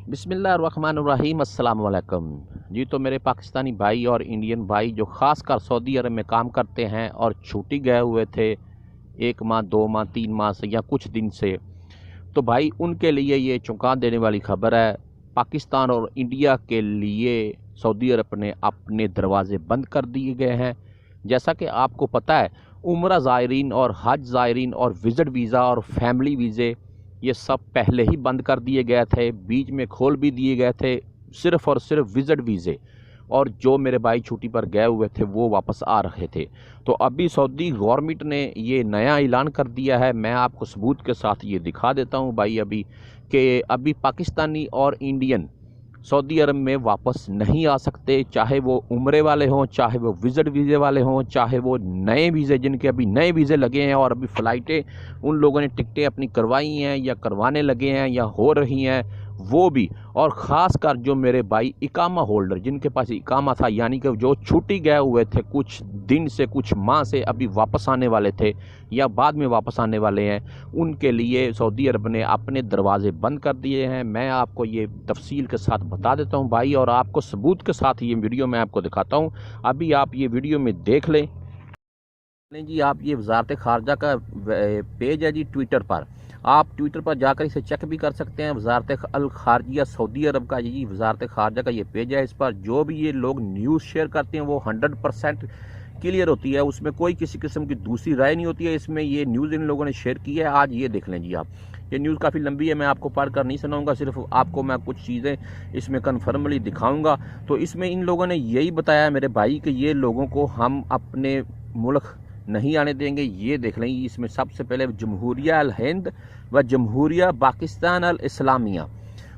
बिस्मिल्लाहिर्रहमानिर्रहीम अस्सलाम वालेकुम जी। तो मेरे पाकिस्तानी भाई और इंडियन भाई जो ख़ास कर सऊदी अरब में काम करते हैं और छुट्टी गए हुए थे 1 माह 2 माह 3 माह से या कुछ दिन से, तो भाई उनके लिए ये चौंका देने वाली खबर है। पाकिस्तान और इंडिया के लिए सऊदी अरब ने अपने दरवाजे बंद कर दिए गए हैं। जैसा कि आपको पता है, उम्रा ज़ायरीन और हज ज़ायरीन और विज़िट वीज़ा और फैमिली वीज़े ये सब पहले ही बंद कर दिए गए थे, बीच में खोल भी दिए गए थे, सिर्फ़ और सिर्फ विज़िट वीज़े। और जो मेरे भाई छुट्टी पर गए हुए थे वो वापस आ रहे थे। तो अभी सऊदी गवर्नमेंट ने ये नया ऐलान कर दिया है। मैं आपको सबूत के साथ ये दिखा देता हूँ भाई अभी पाकिस्तानी और इंडियन सऊदी अरब में वापस नहीं आ सकते, चाहे वो उम्रे वाले हों, चाहे वो विज़िट वीज़े वाले हों, चाहे वो नए वीज़े जिनके अभी नए वीज़े लगे हैं और अभी फ़्लाइटें उन लोगों ने टिकटें अपनी करवाई हैं या करवाने लगे हैं या हो रही हैं, वो भी। और ख़ास कर जो मेरे भाई इकामा होल्डर जिनके पास इकामा था, यानी कि जो छुट्टी गए हुए थे कुछ दिन से कुछ माह से, अभी वापस आने वाले थे या बाद में वापस आने वाले हैं, उनके लिए सऊदी अरब ने अपने दरवाजे बंद कर दिए हैं। मैं आपको ये तफसील के साथ बता देता हूँ भाई, और आपको सबूत के साथ ये वीडियो मैं आपको दिखाता हूँ। अभी आप ये वीडियो में देख लें जी। आप ये वजारत खारजा का पेज है जी ट्विटर पर, आप ट्विटर पर जाकर इसे चेक भी कर सकते हैं। वजारत अल खारजिया सऊदी अरब का जी वजारत खारजा का ये पेज है। इस पर जो भी ये लोग न्यूज़ शेयर करते हैं वो 100% क्लियर होती है, उसमें कोई किसी किस्म की दूसरी राय नहीं होती है। इसमें ये न्यूज़ इन लोगों ने शेयर की है। आज ये देख लें जी आप, ये न्यूज़ काफ़ी लंबी है, मैं आपको पढ़ कर नहीं सुनाऊंगा, सिर्फ आपको मैं कुछ चीज़ें इसमें कन्फर्मली दिखाऊंगा। तो इसमें इन लोगों ने यही बताया मेरे भाई कि ये लोगों को हम अपने मुल्क नहीं आने देंगे। ये देख लें, इसमें सबसे पहले जमहूरिया अल हिंद व जमहूरिया पाकिस्तान अल इस्लामिया,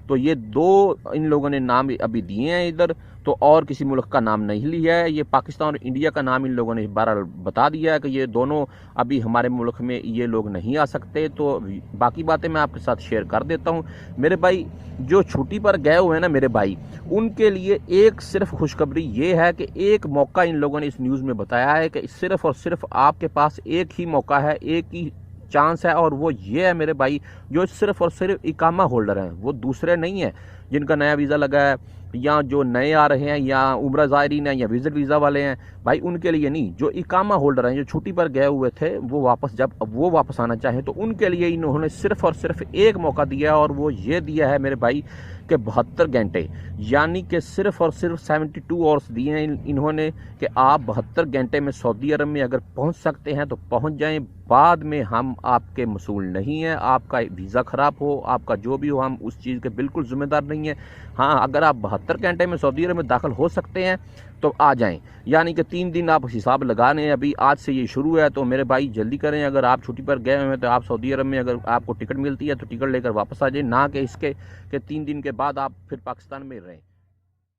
तो ये दो इन लोगों ने नाम अभी दिए हैं इधर, तो और किसी मुल्क का नाम नहीं लिया है। ये पाकिस्तान और इंडिया का नाम इन लोगों ने बहरहाल बता दिया है कि ये दोनों अभी हमारे मुल्क में ये लोग नहीं आ सकते। तो बाकी बातें मैं आपके साथ शेयर कर देता हूँ। मेरे भाई जो छुट्टी पर गए हुए हैं ना मेरे भाई, उनके लिए एक सिर्फ खुशखबरी ये है कि एक मौका इन लोगों ने इस न्यूज़ में बताया है कि सिर्फ और सिर्फ आपके पास एक ही मौका है, एक ही चांस है, और वो ये है मेरे भाई, जो सिर्फ और सिर्फ इकामा होल्डर हैं, वो दूसरे नहीं है जिनका नया वीज़ा लगा है या जो नए आ रहे हैं या उम्रा ज़ायरीन हैं या विज़िट वीज़ा वाले हैं भाई, उनके लिए नहीं। जो इकामा होल्डर हैं, जो छुट्टी पर गए हुए थे, वो वापस जब वो वापस आना चाहें तो उनके लिए इन्होंने सिर्फ और सिर्फ एक मौका दिया है, और वो ये दिया है मेरे भाई कि 72 घंटे, यानी कि सिर्फ और सिर्फ 72 आवर्स दिए हैं इन्होंने कि आप 72 घंटे में सऊदी अरब में अगर पहुंच सकते हैं तो पहुंच जाएं। बाद में हम आपके मसूल नहीं हैं, आपका वीज़ा ख़राब हो, आपका जो भी हो, हम उस चीज़ के बिल्कुल ज़िम्मेदार नहीं हैं। हाँ, अगर आप 72 घंटे में सऊदी अरब में दाखिल हो सकते हैं तो आ जाएं, यानी कि 3 दिन आप हिसाब लगा लें। अभी आज से ये शुरू है, तो मेरे भाई जल्दी करें। अगर आप छुट्टी पर गए हुए हैं तो आप सऊदी अरब में अगर आपको टिकट मिलती है तो टिकट लेकर वापस आ जाएं, ना कि इसके कि 3 दिन के बाद आप फिर पाकिस्तान में रहें।